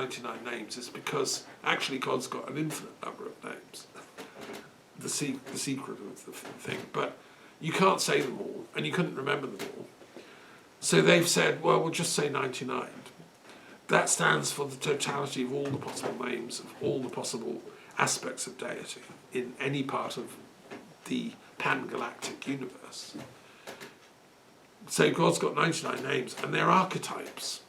99 names is because actually God's got an infinite number of names. The secret of the thing. But you can't say them all, and you couldn't remember them all. So they've said, well, we'll just say 99. That stands for the totality of all the possible names, of all the possible aspects of deity in any part of the pan-galactic universe. So God's got 99 names, and they're archetypes.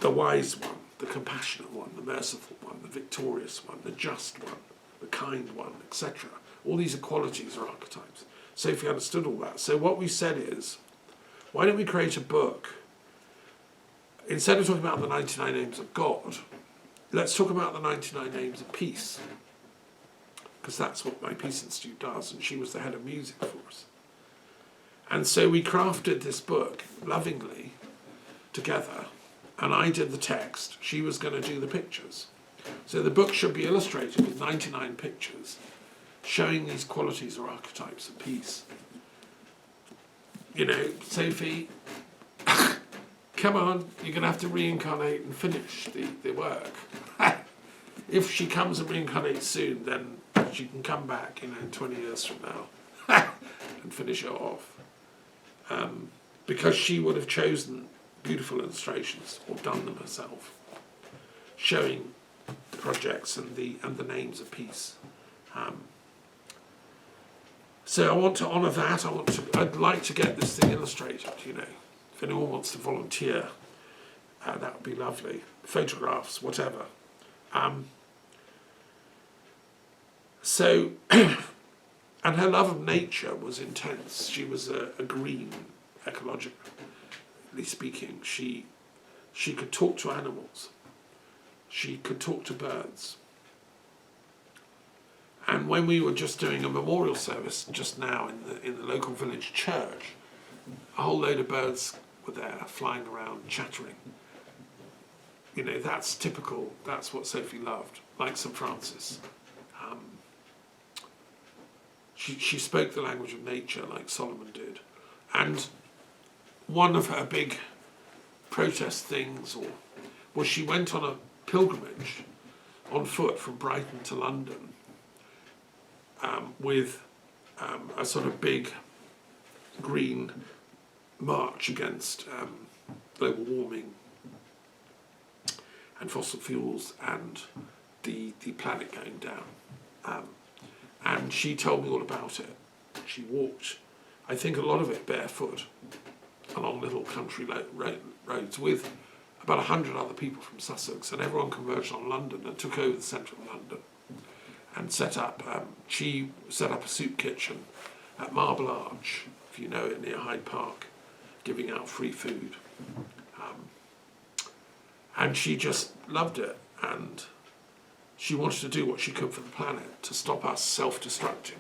The wise one, the compassionate one, the merciful one, the victorious one, the just one, the kind one, etc. All these qualities are archetypes. Sophie understood all that. So what we said is, why don't we create a book? Instead of talking about the 99 names of God, let's talk about the 99 names of peace. Because that's what my Peace Institute does, and she was the head of music for us. And so we crafted this book lovingly together, and I did the text. She was going to do the pictures. So the book should be illustrated with 99 pictures showing these qualities or archetypes of peace. You know, Sophie, come on, you're going to have to reincarnate and finish the work. If she comes and reincarnates soon, then she can come back, 20 years from now and finish it off. Because she would have chosen beautiful illustrations or done them herself, showing the projects and the names of peace. So I want to honour that. I'd like to get this thing illustrated. If anyone wants to volunteer, that would be lovely. Photographs, whatever. So, and her love of nature was intense. She was a green, ecologically speaking. She could talk to animals. She could talk to birds. And when we were just doing a memorial service just now in the local village church, a whole load of birds were there, flying around, chattering. That's typical. That's what Sophie loved, like St. Francis. She spoke the language of nature like Solomon did. And one of her big protest things was she went on a pilgrimage on foot from Brighton to London with a sort of big green march against global warming and fossil fuels and the planet going down. And she told me all about it. She walked, I think a lot of it barefoot, along little country roads with about 100 other people from Sussex, and everyone converged on London and took over the centre of London and set up, she set up a soup kitchen at Marble Arch, if you know it, near Hyde Park, giving out free food. And she just loved it, and she wanted to do what she could for the planet to stop us self-destructing.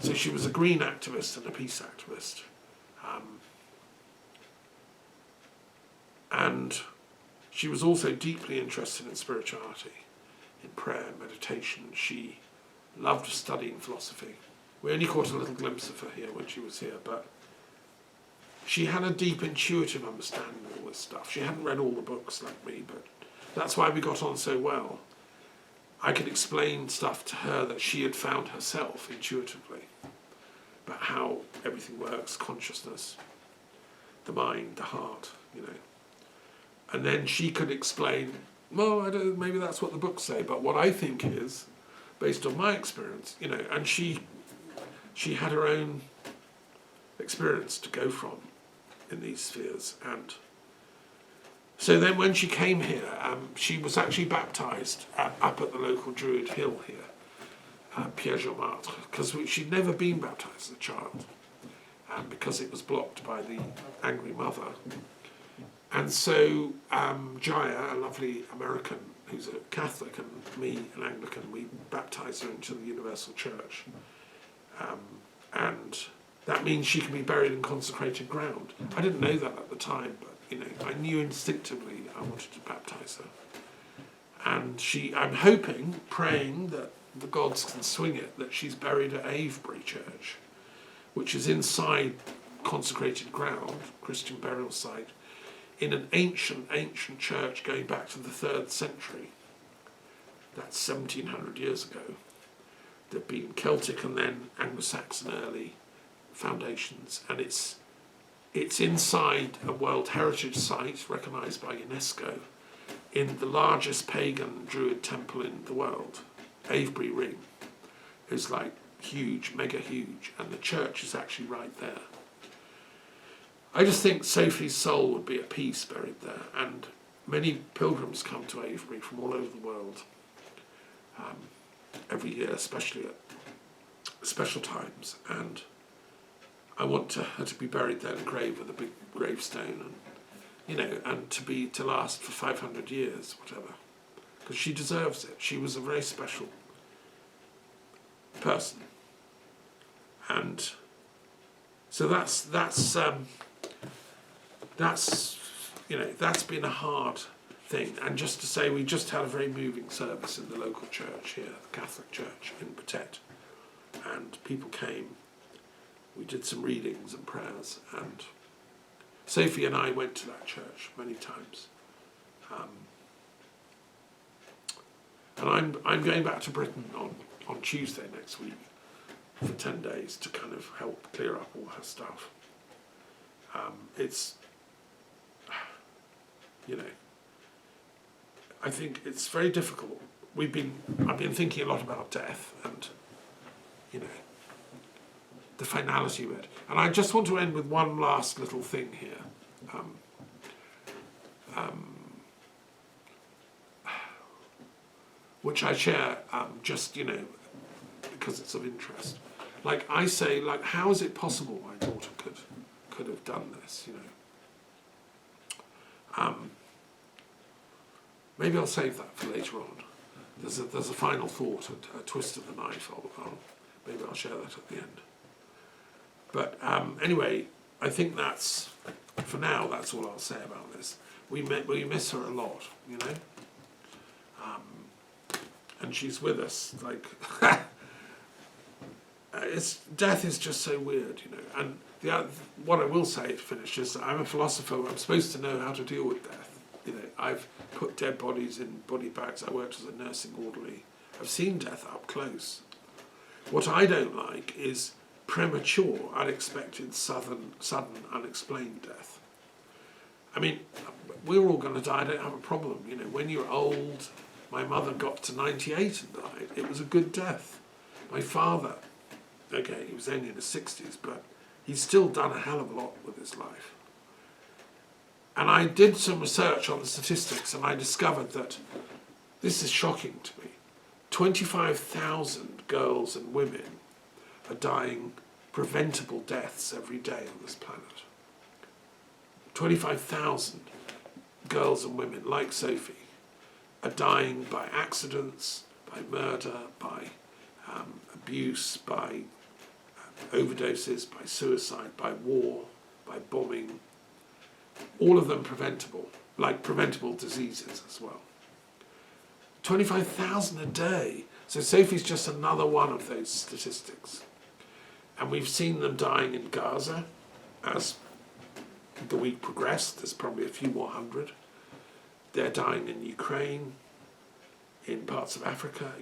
So she was a green activist and a peace activist. And she was also deeply interested in spirituality, in prayer and meditation. She loved studying philosophy. We only caught a little glimpse of her here when she was here, but she had a deep intuitive understanding of all this stuff. She hadn't read all the books like me, but that's why we got on so well. I could explain stuff to her that she had found herself intuitively, about how everything works, consciousness, the mind, the heart, And then she could explain, well, I don't, maybe that's what the books say, but what I think is, based on my experience, and she had her own experience to go from in these spheres. And so then when she came here, she was actually baptised up at the local Druid Hill here, Pierre Jean-Martre, because she'd never been baptised as a child, because it was blocked by the angry mother. And so Jaya, a lovely American who's a Catholic, and me, an Anglican, we baptised her into the Universal Church. And that means she can be buried in consecrated ground. I didn't know that at the time, but I knew instinctively I wanted to baptise her. And I'm hoping, praying that the gods can swing it, that she's buried at Avebury Church, which is inside consecrated ground, Christian burial site, in an ancient church going back to the 3rd century. That's 1700 years ago. There've been Celtic and then Anglo-Saxon early foundations, and it's inside a World Heritage Site recognised by UNESCO in the largest pagan Druid temple in the world. Avebury Ring is like huge, mega huge, and the church is actually right there. I just think Sophie's soul would be at peace buried there, and many pilgrims come to Avebury from all over the world every year, especially at special times, and I want her to be buried there in a grave with a big gravestone, and and to last for 500 years, whatever, because she deserves it. She was a very special person, and so that's been a hard thing. And just to say, we just had a very moving service in the local church here, the Catholic Church in Patet, and people came. We did some readings and prayers, and Sophie and I went to that church many times. And I'm going back to Britain on Tuesday next week for 10 days to kind of help clear up all her stuff. I think it's very difficult. I've been thinking a lot about death and, the finality of it. And I just want to end with one last little thing here. Which I share because it's of interest. Like I say, how is it possible my daughter could have done this, Maybe I'll save that for later on. There's a final thought, a twist of the knife. Maybe I'll share that at the end. But anyway, I think for now, that's all I'll say about this. We miss her a lot, and she's with us. Death is just so weird, And what I will say to finish is that I'm a philosopher. I'm supposed to know how to deal with death. I've put dead bodies in body bags. I worked as a nursing orderly. I've seen death up close. What I don't like is premature, unexpected, sudden, unexplained death. I mean, we're all going to die. I don't have a problem. When you're old, my mother got to 98 and died. It was a good death. My father, okay, he was only in his 60s, but he's still done a hell of a lot with his life. And I did some research on the statistics, and I discovered that this is shocking to me. 25,000 girls and women are dying preventable deaths every day on this planet. 25,000 girls and women like Sophie are dying by accidents, by murder, by abuse, by overdoses, by suicide, by war, by bombing. All of them preventable, like preventable diseases as well. 25,000 a day. So Sophie's just another one of those statistics. And we've seen them dying in Gaza as the week progressed. There's probably a few more hundred. They're dying in Ukraine, in parts of Africa,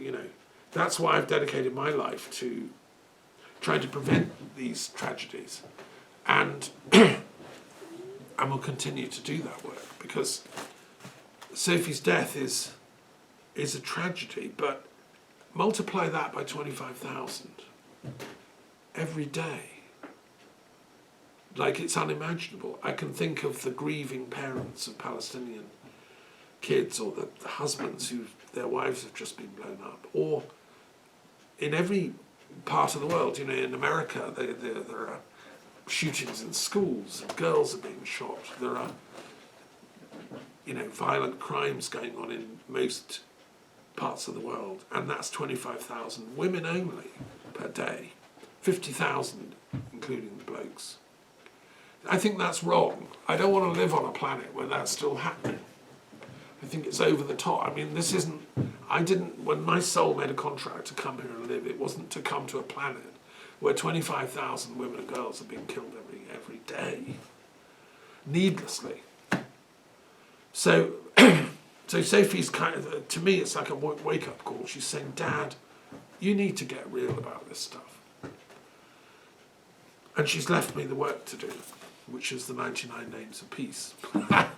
That's why I've dedicated my life to trying to prevent these tragedies. And and will continue to do that work, because Sophie's death is a tragedy, but multiply that by 25,000 every day. It's unimaginable. I can think of the grieving parents of Palestinian kids, or the husbands their wives have just been blown up, or in every part of the world. In America, there are shootings in schools, and girls are being shot. There are, violent crimes going on in most parts of the world, and that's 25,000 women only per day, 50,000 including the blokes. I think that's wrong. I don't want to live on a planet where that's still happening. I think it's over the top. I mean, when my soul made a contract to come here and live, it wasn't to come to a planet where 25,000 women and girls are being killed every day, needlessly. So, so Sophie's kind of, to me, it's like a wake-up call. She's saying, Dad, you need to get real about this stuff. And she's left me the work to do, which is the 99 Names of Peace. I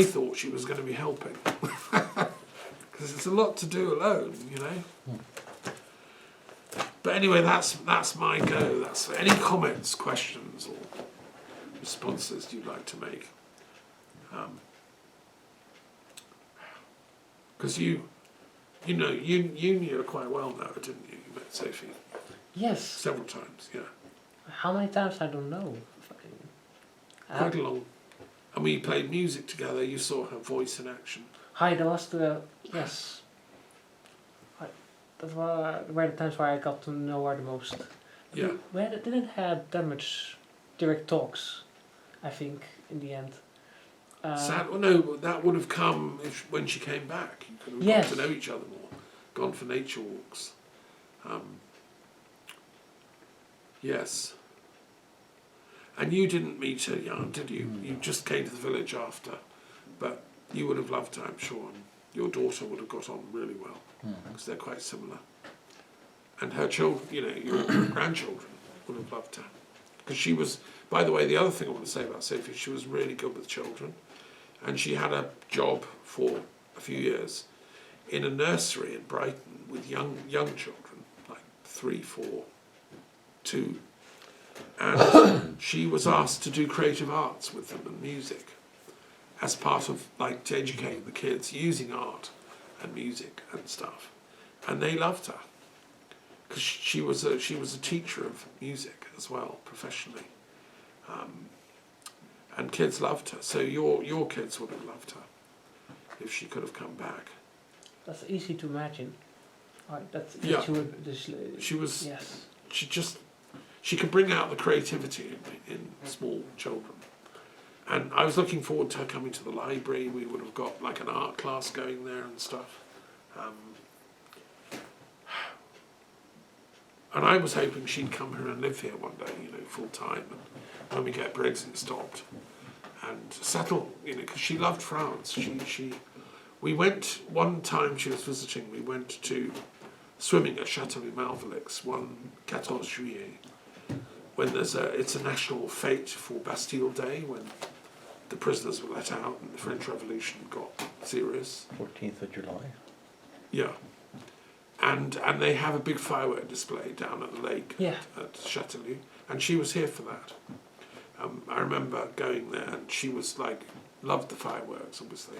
thought she was going to be helping. Because it's a lot to do alone, you know. But anyway, that's my go. That's any comments, questions, or responses you'd like to make. Because you knew her quite well now, didn't you? You met Sophie. Yes. Several times, yeah. How many times, I don't know. Quite a long. And we played music together. You saw her voice in action. Hi, that was yes. That were the times where I got to know her the most. Yeah. We didn't have that much direct talks, I think, in the end. Sad. Well, no, but that would have come when she came back. You could have got to know each other more. Gone for nature walks. Yes. And you didn't meet her young, did you? You just came to the village after. But you would have loved her, I'm sure. And your daughter would have got on really well. Because they're quite similar. And her children, your grandchildren would have loved her. Because she was, by the way, the other thing I want to say about Sophie, she was really good with children. And she had a job for a few years in a nursery in Brighton with young children, like 3, 4, 2. And she was asked to do creative arts with them and music as part of, like, to educate the kids using art and music and stuff. And they loved her. Because she was a teacher of music as well, professionally. And kids loved her. So your kids would have loved her if she could have come back. That's easy to imagine. Yeah. She was. Yes. She could bring out the creativity in small children. And I was looking forward to her coming to the library. We would have got like an art class going there and stuff. And I was hoping she'd come here and live here one day, full time, and when we get Brexit stopped, and settle, because she loved France. We went, one time she was visiting, we went to swimming at Châteauneuf-Malvelix, 14 Juillet, when it's a national fete for Bastille Day, when the prisoners were let out and the French Revolution got serious. 14th of July. Yeah. And they have a big firework display down at the lake at Châteauneuf, and she was here for that. I remember going there, and she was loved the fireworks, obviously,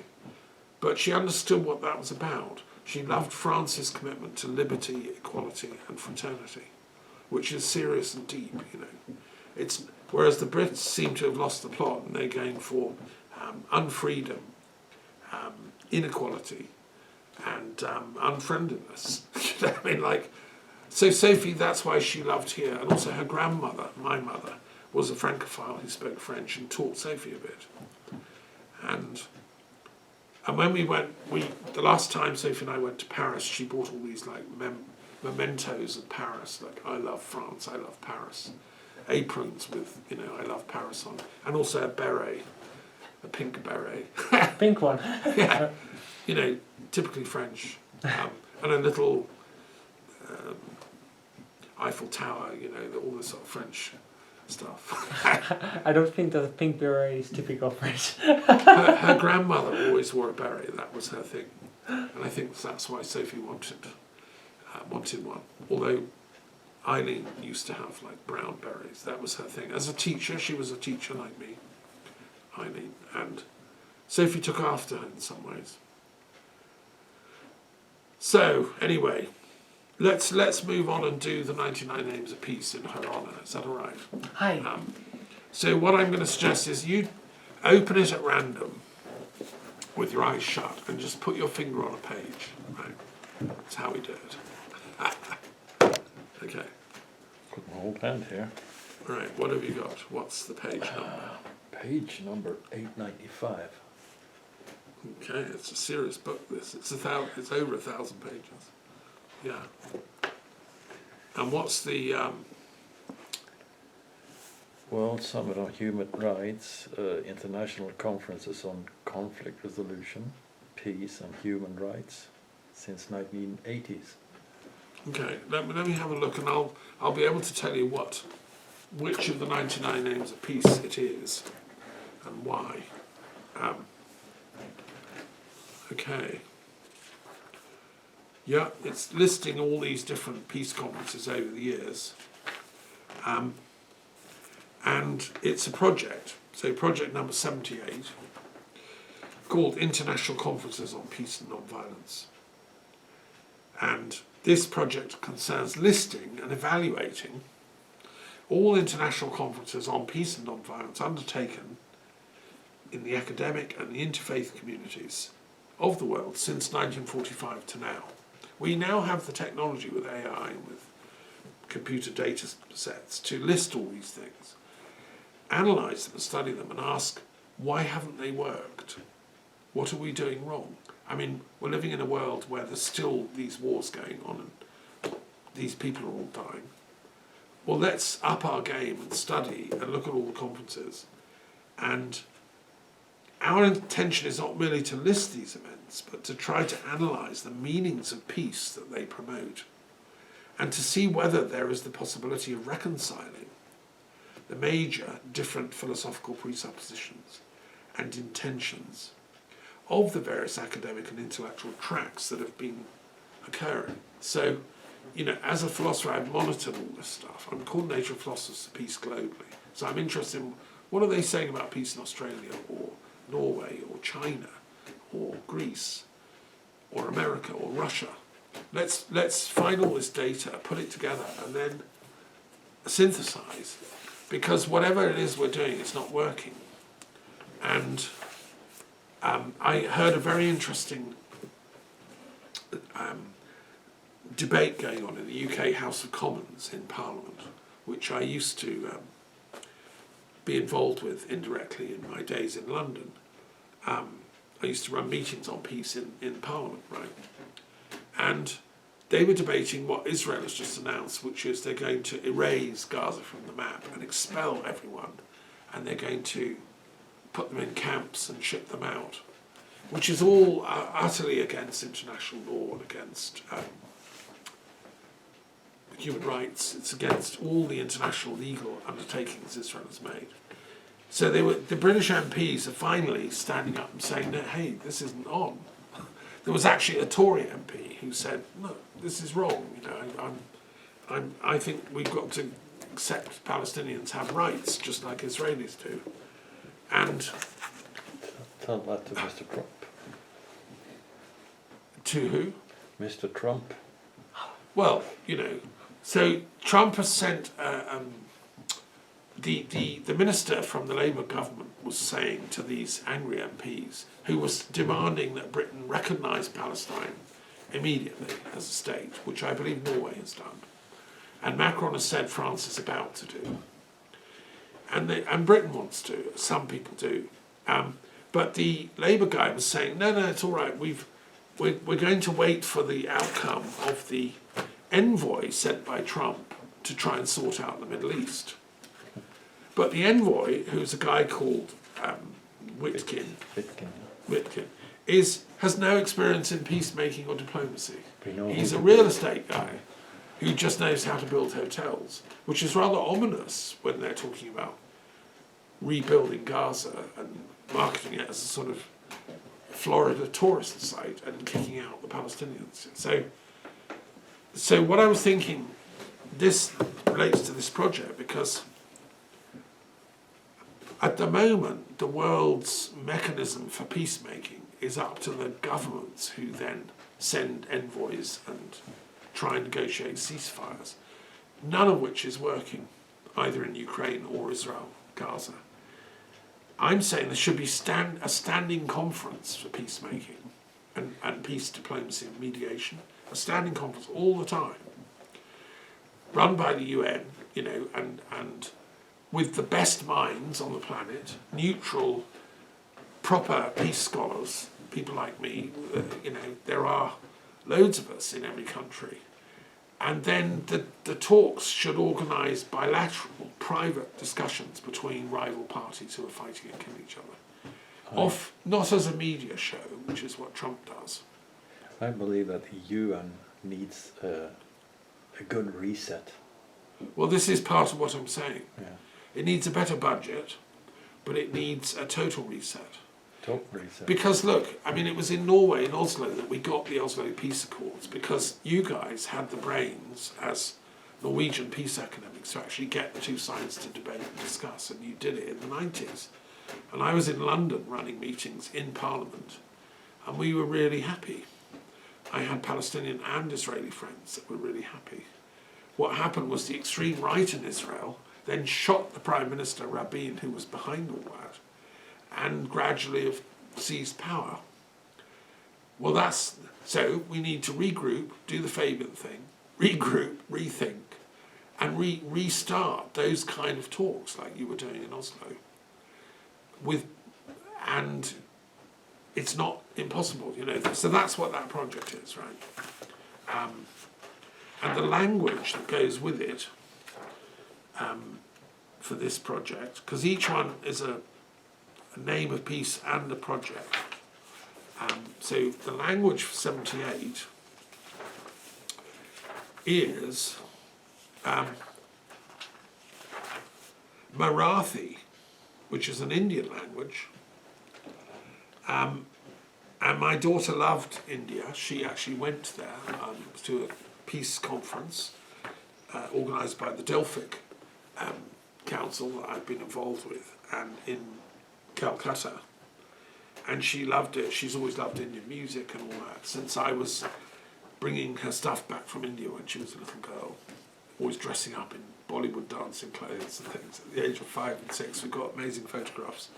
but she understood what that was about. She loved France's commitment to liberty, equality, and fraternity, which is serious and deep. It's whereas the Brits seem to have lost the plot, and they're going for unfreedom, inequality, and unfriendliness. So Sophie, that's why she loved here. And also her grandmother, my mother, was a Francophile who spoke French and taught Sophie a bit. And when we went, the last time Sophie and I went to Paris, she bought all these mementos of Paris, like I love France, I love Paris. Aprons with, I love Paris on, and also a beret, a pink beret. Pink one. Yeah. Typically French, and a little Eiffel Tower, all this sort of French stuff. I don't think that a pink beret is typical French. her grandmother always wore a beret, that was her thing. And I think that's why Sophie wanted one. Although Eileen used to have brown berets, that was her thing. As a teacher, she was a teacher like me, Eileen, and Sophie took after her in some ways. So, anyway, let's move on and do the 99 Names of Peace in her honour. Is that all right? Hi. So what I'm going to suggest is you open it at random with your eyes shut and just put your finger on a page. Right? That's how we do it. Okay. Got my whole hand here. All right, what have you got? What's the page number? Page number 895. Okay, it's a serious book, this. It's over 1,000 pages. Yeah. And what's the World Summit on Human Rights, international conferences on conflict resolution, peace and human rights since 1980s. Okay, let me have a look, and I'll be able to tell you which of the 99 names of peace it is, and why. Okay. Yeah, it's listing all these different peace conferences over the years. And it's a project, so project number 78, called International Conferences on Peace and Non-Violence. And this project concerns listing and evaluating all international conferences on peace and non-violence undertaken in the academic and the interfaith communities of the world since 1945 to now. We now have the technology with AI and with computer data sets to list all these things, analyse them and study them and ask, why haven't they worked? What are we doing wrong? I mean, we're living in a world where there's still these wars going on and these people are all dying. Well, let's up our game and study and look at all the conferences. And our intention is not merely to list these events, but to try to analyse the meanings of peace that they promote, and to see whether there is the possibility of reconciling the major different philosophical presuppositions and intentions of the various academic and intellectual tracks that have been occurring. So, you know, as a philosopher, I've monitored all this stuff. I'm a coordinator of philosophers of peace globally. So I'm interested in what are they saying about peace in Australia or Norway or China or Greece or America or Russia. Let's find all this data, put it together, and then synthesize, because whatever it is we're doing, it's not working. And I heard a very interesting debate going on in the UK House of Commons in Parliament, which I used to be involved with indirectly in my days in London. I used to run meetings on peace in Parliament, right? And they were debating what Israel has just announced, which is they're going to erase Gaza from the map and expel everyone, and they're going to put them in camps and ship them out, which is all utterly against international law and against human rights. It's against all the international legal undertakings Israel has made. So the British MPs are finally standing up and saying, no, hey, this isn't on. There was actually a Tory MP who said, no, this is wrong. You know, I think we've got to accept Palestinians have rights just like Israelis do. And Tell that to Mr. Trump. to who? Mr. Trump. Well, you know, so Trump has sent the minister from the Labour government was saying to these angry MPs who was demanding that Britain recognise Palestine immediately as a state, which I believe Norway has done, and Macron has said France is about to do, and Britain wants to. Some people do, but the Labour guy was saying, no, it's all right. We're going to wait for the outcome of the envoy sent by Trump to try and sort out the Middle East. But the envoy, who's a guy called Witkin, has no experience in peacemaking or diplomacy. He's a real estate guy who just knows how to build hotels, which is rather ominous when they're talking about rebuilding Gaza and marketing it as a sort of Florida tourist site and kicking out the Palestinians. So what I was thinking, this relates to this project because at the moment the world's mechanism for peacemaking is up to the governments who then send envoys and try and negotiate ceasefires, none of which is working, either in Ukraine or Israel, Gaza. I'm saying there should be a standing conference for peacemaking and peace diplomacy and mediation, a standing conference all the time, run by the UN, you know, and with the best minds on the planet, neutral, proper peace scholars, people like me, you know, there are loads of us in every country, And then the talks should organise bilateral, private discussions between rival parties who are fighting and killing each other. Off, not as a media show, which is what Trump does. I believe that the UN needs a good reset. Well, this is part of what I'm saying. Yeah, It needs a better budget, but it needs a total reset. total reset. Because look, I mean, it was in Norway, in Oslo, that we got the Oslo Peace Accords, because you guys had the brains as Norwegian peace academics to actually get the two sides to debate and discuss, and you did it in the 90s. And I was in London running meetings in Parliament, and we were really happy. I had Palestinian and Israeli friends that were really happy. What happened was the extreme right in Israel then shot the Prime Minister Rabin, who was behind all that, and gradually have seized power. Well, that's, so we need to regroup, do the Fabian thing, regroup, rethink, and restart those kind of talks like you were doing in Oslo. And it's not impossible, you know. So that's what that project is, right? And the language that goes with it for this project, because each one is a name of peace and a project. So the language for 78 is Marathi, which is an Indian language. And my daughter loved India. She actually went there to a peace conference organised by the Delphic Council that I've been involved with, and in Calcutta. And she loved it. She's always loved Indian music and all that, since I was bringing her stuff back from India when she was a little girl, always dressing up in Bollywood dancing clothes and things. At the age of 5 and 6, we got amazing photographs.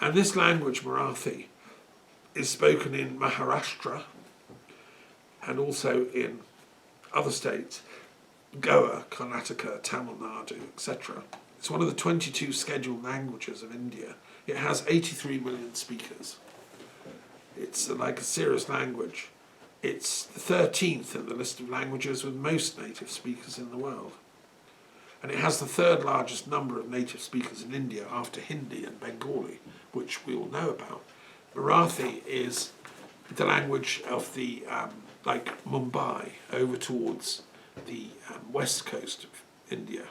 And this language, Marathi, is spoken in Maharashtra and also in other states, Goa, Karnataka, Tamil Nadu, etc. It's one of the 22 scheduled languages of India. It has 83 million speakers. It's like a serious language. It's the 13th in the list of languages with most native speakers in the world. And it has the third largest number of native speakers in India after Hindi and Bengali, which we all know about. Marathi is the language of the, like Mumbai, over towards the west coast of India.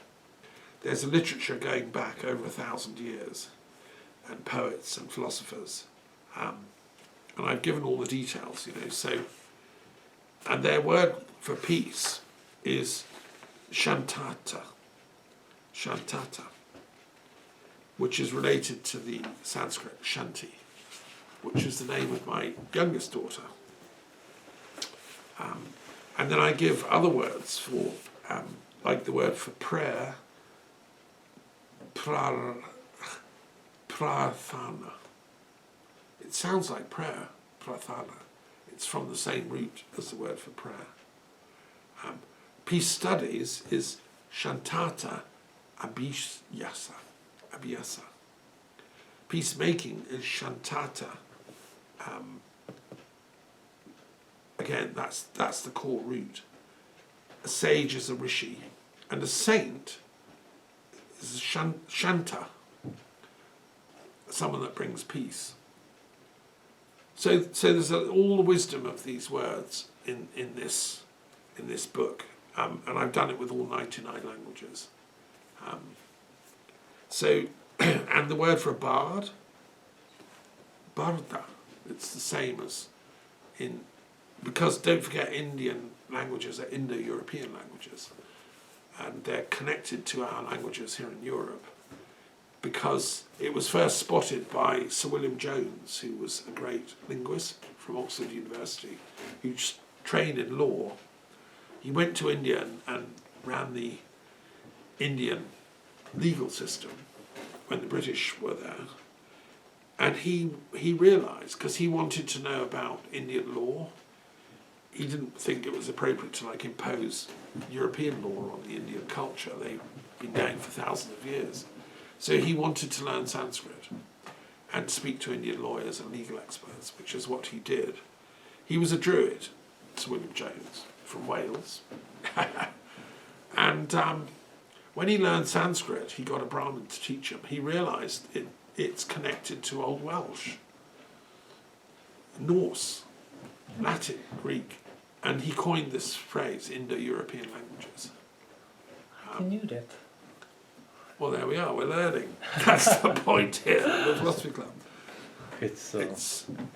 There's a literature going back over 1,000 years, and poets and philosophers. And I've given all the details, you know, so, and their word for peace is Shantata, which is related to the Sanskrit Shanti, which is the name of my youngest daughter. And then I give other words for, like the word for prayer, prarthana. It sounds like prayer, prarthana. It's from the same root as the word for prayer. Peace studies is Shantata Abhyasa. Peacemaking is Shantata. Again, that's the core root. A sage is a rishi, and a saint is a Shanta, someone that brings peace. So there's all the wisdom of these words in this book, and I've done it with all 99 languages. And the word for a bard, barda, it's the same as in, because don't forget Indian languages are Indo-European languages, and they're connected to our languages here in Europe, because it was first spotted by Sir William Jones, who was a great linguist from Oxford University, who trained in law. He went to India and ran the Indian legal system when the British were there. And he realised, because he wanted to know about Indian law, he didn't think it was appropriate to like impose European law on the Indian culture. They've been going for thousands of years. So he wanted to learn Sanskrit and speak to Indian lawyers and legal experts, which is what he did. He was a Druid, Sir William Jones, from Wales. And when he learned Sanskrit, he got a Brahmin to teach him. He realised it's connected to Old Welsh, Norse, Latin, Greek, and he coined this phrase, Indo-European languages. I knew that. Well, there we are, we're learning. That's the point here, the Philosophy Club. It's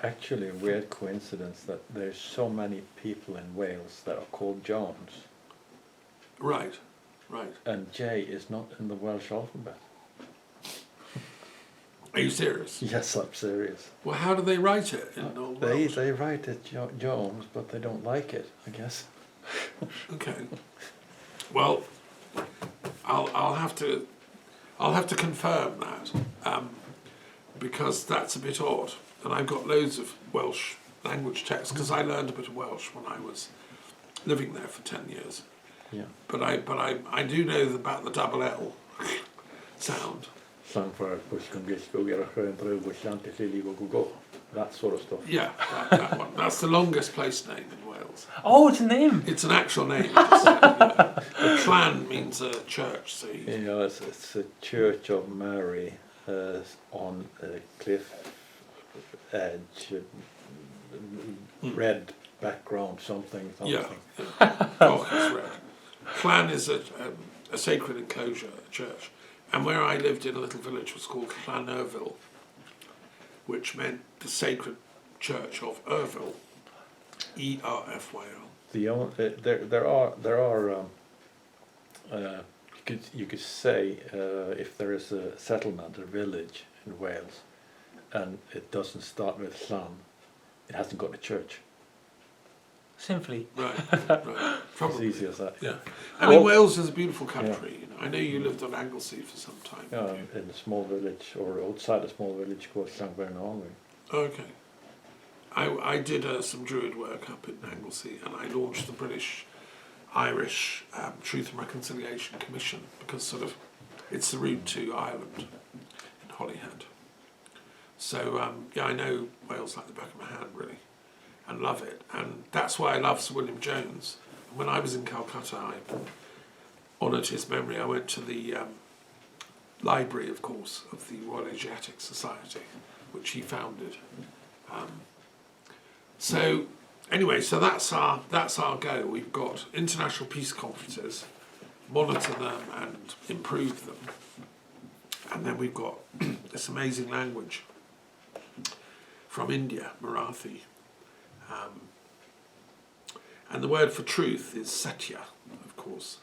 actually a weird coincidence that there's so many people in Wales that are called Jones, Right, right. and J is not in the Welsh alphabet. Are you serious? Yes, I'm serious. Well, how do they write it in Old Welsh? They write it Jones, but they don't like it, I guess. Okay. Well, I'll have to confirm that because that's a bit odd. And I've got loads of Welsh language texts because I learned a bit of Welsh when I was living there for 10 years. Yeah. But I do know about the double L sound. That sort of stuff. Yeah, that one. That's the longest place name in Wales. Oh, it's a name. It's an actual name. Yeah. The clan means a church, so you, Yeah, it's a Church of Mary on a cliff edge, red background, something. yeah. Oh, it's red. Clan is a sacred enclosure, a church. And where I lived in a little village was called Llanerville, which meant the sacred church of Erfil, E-R-F-Y-L. There are you could say if there is a settlement, a village in Wales, and it doesn't start with Llan, it hasn't got a church. Simply. Right. As Probably. easy as that. Yeah. I mean, Wales is a beautiful country. You know. I know you lived on Anglesey for some time. Yeah, in a small village or outside a small village called Llangfernarfon. Okay. I did some Druid work up in Anglesey, and I launched the British-Irish Truth and Reconciliation Commission because sort of it's the route to Ireland in Holyhead. So yeah, I know Wales like the back of my hand, really, and love it. And that's why I love Sir William Jones. And when I was in Calcutta, I honoured his memory. I went to the library, of course, of the Royal Asiatic Society, which he founded. So anyway, so that's our go. We've got international peace conferences, monitor them and improve them, and then we've got this amazing language from India, Marathi, and the word for truth is satya, of course,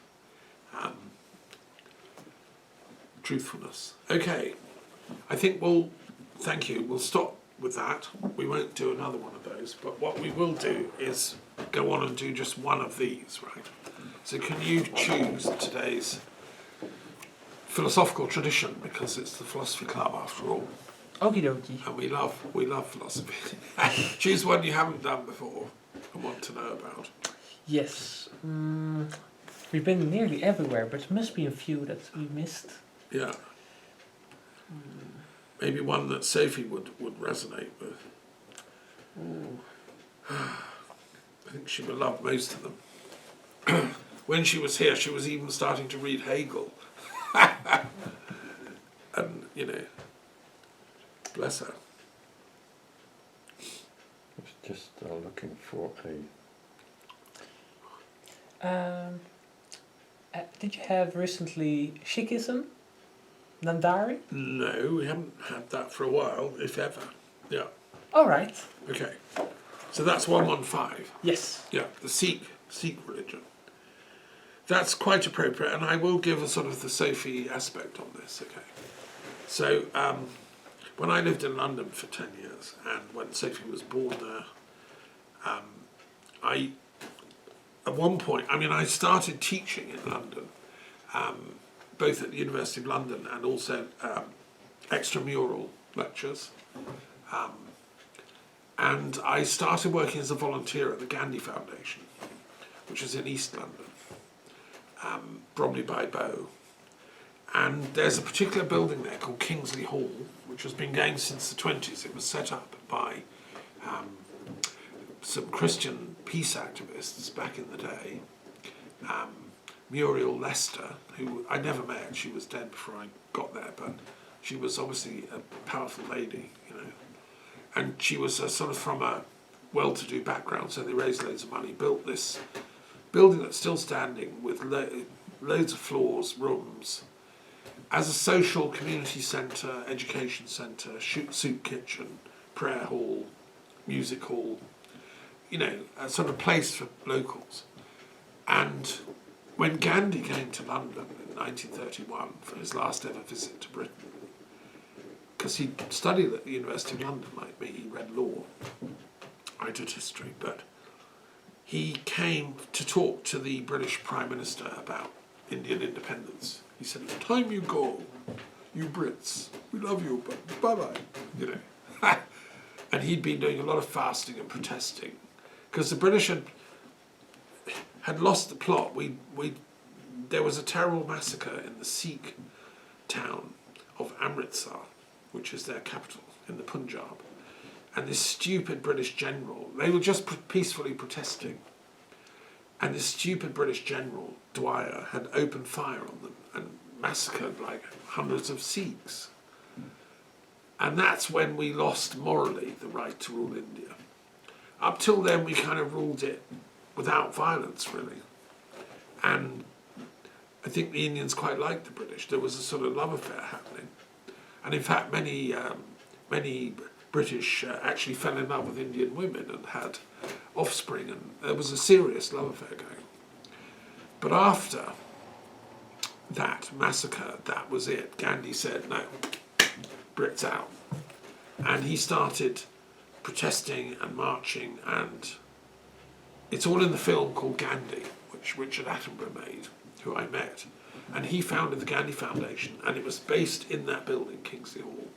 truthfulness. Okay, I think thank you. We'll stop with that. We won't do another one of those, but what we will do is go on and do just one of these, right? So can you choose today's philosophical tradition, because it's the Philosophy Club after all, Okie dokie. and we love philosophy. Choose one you haven't done before and want to know about. Yes. We've been nearly everywhere, but there must be a few that we missed. Yeah. Maybe one that Sophie would resonate with. Ooh. I think she would love most of them. When she was here, she was even starting to read Hegel. And, you know, bless her. I was just looking for Did you have recently Sikhism? Nandari? No, we haven't had that for a while, if ever. Yeah. All right. Okay. So that's 115. Yes. Yeah, the Sikh religion. That's quite appropriate, and I will give a sort of the Sophie aspect on this, okay? So, when I lived in London for 10 years, and when Sophie was born there, at one point, I started teaching in London, both at the University of London and also extramural lectures. And I started working as a volunteer at the Gandhi Foundation, which is in East London, Bromley by Bow. And there's a particular building there called Kingsley Hall, which has been going since the 20s. It was set up by some Christian peace activists back in the day. Muriel Lester, who I never met, she was dead before I got there, but she was obviously a powerful lady, you know. And she was sort of from a well-to-do background, so they raised loads of money, built this building that's still standing with loads of floors, rooms, as a social community centre, education centre, soup kitchen, prayer hall, music hall, you know, a sort of place for locals. And when Gandhi came to London in 1931 for his last ever visit to Britain, because he studied at the University of London like me, he read law, I did history, but he came to talk to the British Prime Minister about Indian independence. He said, "It's time you go, you Brits. We love you, but bye-bye," you know. And he'd been doing a lot of fasting and protesting, because the British had lost the plot. There was a terrible massacre in the Sikh town of Amritsar, which is their capital, in the Punjab. And this stupid British general, they were just peacefully protesting, and this stupid British general, Dwyer, had opened fire on them and massacred like hundreds of Sikhs. And that's when we lost morally the right to rule India. Up till then we kind of ruled it without violence, really. And I think the Indians quite liked the British. There was a sort of love affair happening. And in fact many British actually fell in love with Indian women and had offspring, and there was a serious love affair going. But after that massacre, that was it. Gandhi said, "No, Brits out." And he started protesting and marching, and it's all in the film called Gandhi, which Richard Attenborough made, who I met. And he founded the Gandhi Foundation, and it was based in that building, Kingsley Hall.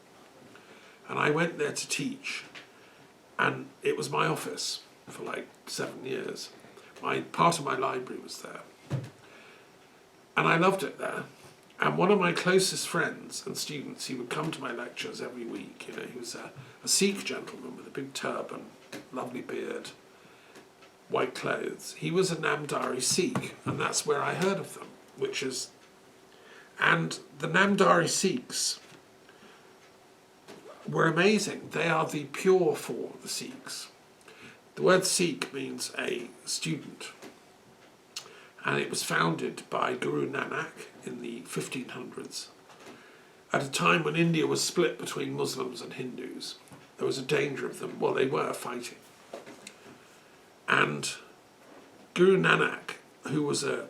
And I went there to teach, and it was my office for like 7 years. Part of my library was there. And I loved it there. And one of my closest friends and students, he would come to my lectures every week. You know, he was a Sikh gentleman with a big turban, lovely beard, white clothes. He was a Namdari Sikh, and that's where I heard of them, and the Namdari Sikhs were amazing. They are the pure form of the Sikhs. The word Sikh means a student, and it was founded by Guru Nanak in the 1500s, at a time when India was split between Muslims and Hindus. There was a danger of them, well, they were fighting. And Guru Nanak, who was a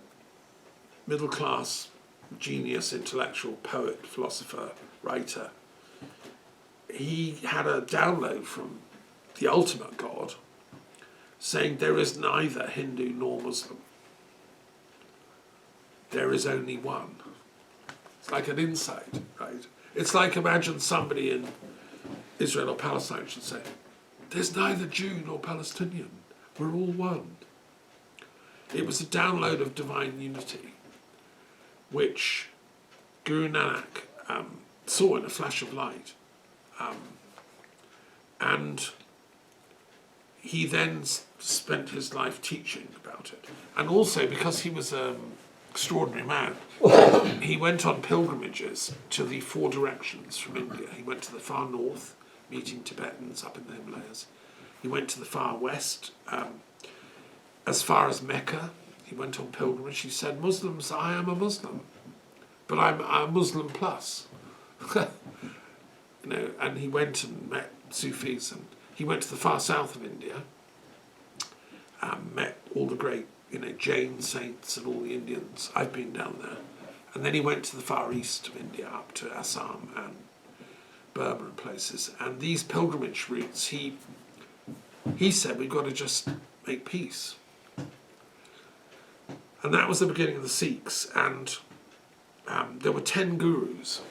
middle-class genius, intellectual, poet, philosopher, writer, he had a download from the ultimate God saying there is neither Hindu nor Muslim. There is only one. It's like an insight, right? It's like, imagine somebody in Israel or Palestine should say, "There's neither Jew nor Palestinian. We're all one." It was a download of divine unity, which Guru Nanak saw in a flash of light. And he then spent his life teaching about it. And also, because he was an extraordinary man, he went on pilgrimages to the 4 directions from India. He went to the far north, meeting Tibetans up in the Himalayas. He went to the far west, as far as Mecca. He went on pilgrimage. He said, "Muslims, I am a Muslim, but I'm a Muslim plus." You know, and he went and met Sufis, and he went to the far south of India, met all the great, you know, Jain saints and all the Indians. I've been down there. And then he went to the far east of India, up to Assam and Burma and places. And these pilgrimage routes, he said, we've got to just make peace. And that was the beginning of the Sikhs. And there were 10 gurus